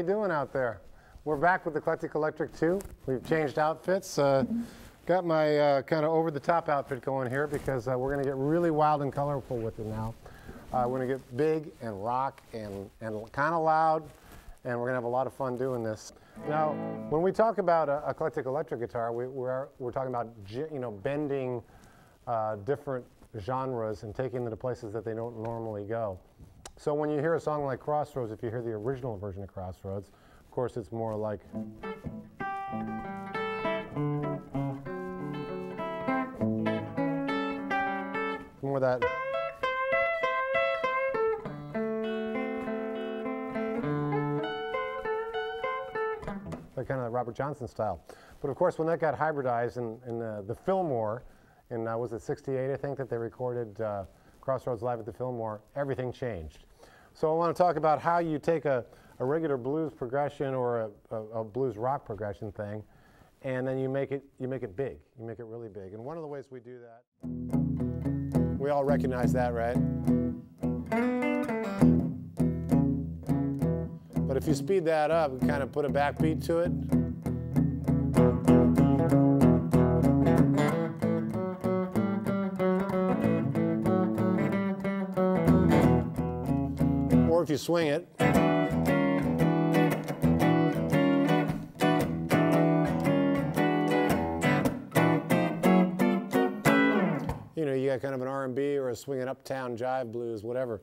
you doing out there? We're back with Eclectic Electric 2. We've changed outfits. Got my kind of over-the-top outfit going here because we're going to get really wild and colorful with it now. We're going to get big and rock and kind of loud, and we're going to have a lot of fun doing this. Now, when we talk about eclectic electric guitar, we're talking about bending different genres and taking them to places that they don't normally go. So when you hear a song like Crossroads, if you hear the original version of Crossroads, of course it's more like more that kind of Robert Johnson style. But of course, when that got hybridized in the Fillmore, in was it '68, I think, that they recorded Crossroads live at the Fillmore, everything changed. So I want to talk about how you take a regular blues progression or a blues rock progression thing, and then you make it big. You make it really big. And one of the ways we do that, we all recognize that, right? But if you speed that up and kind of put a backbeat to it, or if you swing it, you got kind of an R&B or a swinging uptown jive blues, whatever.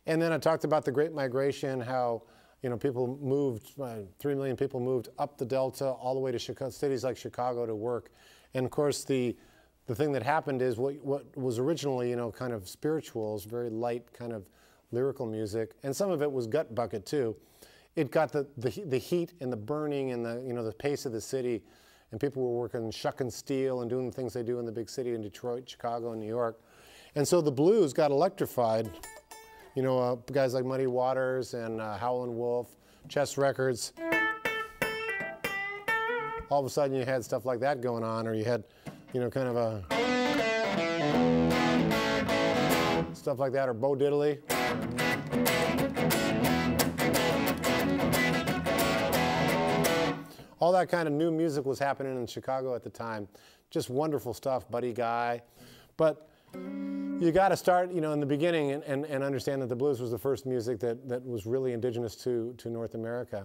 And then I talked about the Great Migration, how people moved, 3 million people moved up the Delta all the way to Chicago, cities like Chicago to work. And of course, the thing that happened is what was originally kind of spirituals, very light kind of lyrical music, and some of it was gut bucket too. It got the heat and the burning and the pace of the city, and people were working shucking steel and doing the things they do in the big city in Detroit, Chicago, and New York. And so the blues got electrified. Guys like Muddy Waters and Howlin' Wolf, Chess Records. All of a sudden you had stuff like that going on, or you had, kind of a stuff like that, or Bo Diddley. All that kind of new music was happening in Chicago at the time. Just wonderful stuff, Buddy Guy. But you got to start, in the beginning and understand that the blues was the first music that was really indigenous to North America,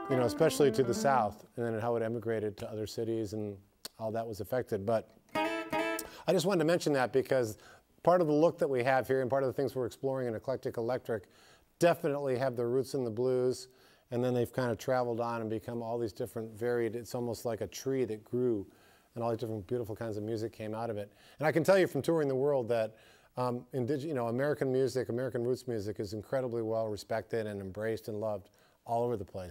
especially to the South, and then how it emigrated to other cities and how that was affected. But I just wanted to mention that because part of the look that we have here and part of the things we're exploring in Eclectic Electric definitely have their roots in the blues, and then they've kind of traveled on and become all these different varied, it's almost like a tree that grew, and all these different beautiful kinds of music came out of it. And I can tell you from touring the world that American music, American roots music is incredibly well respected and embraced and loved all over the place.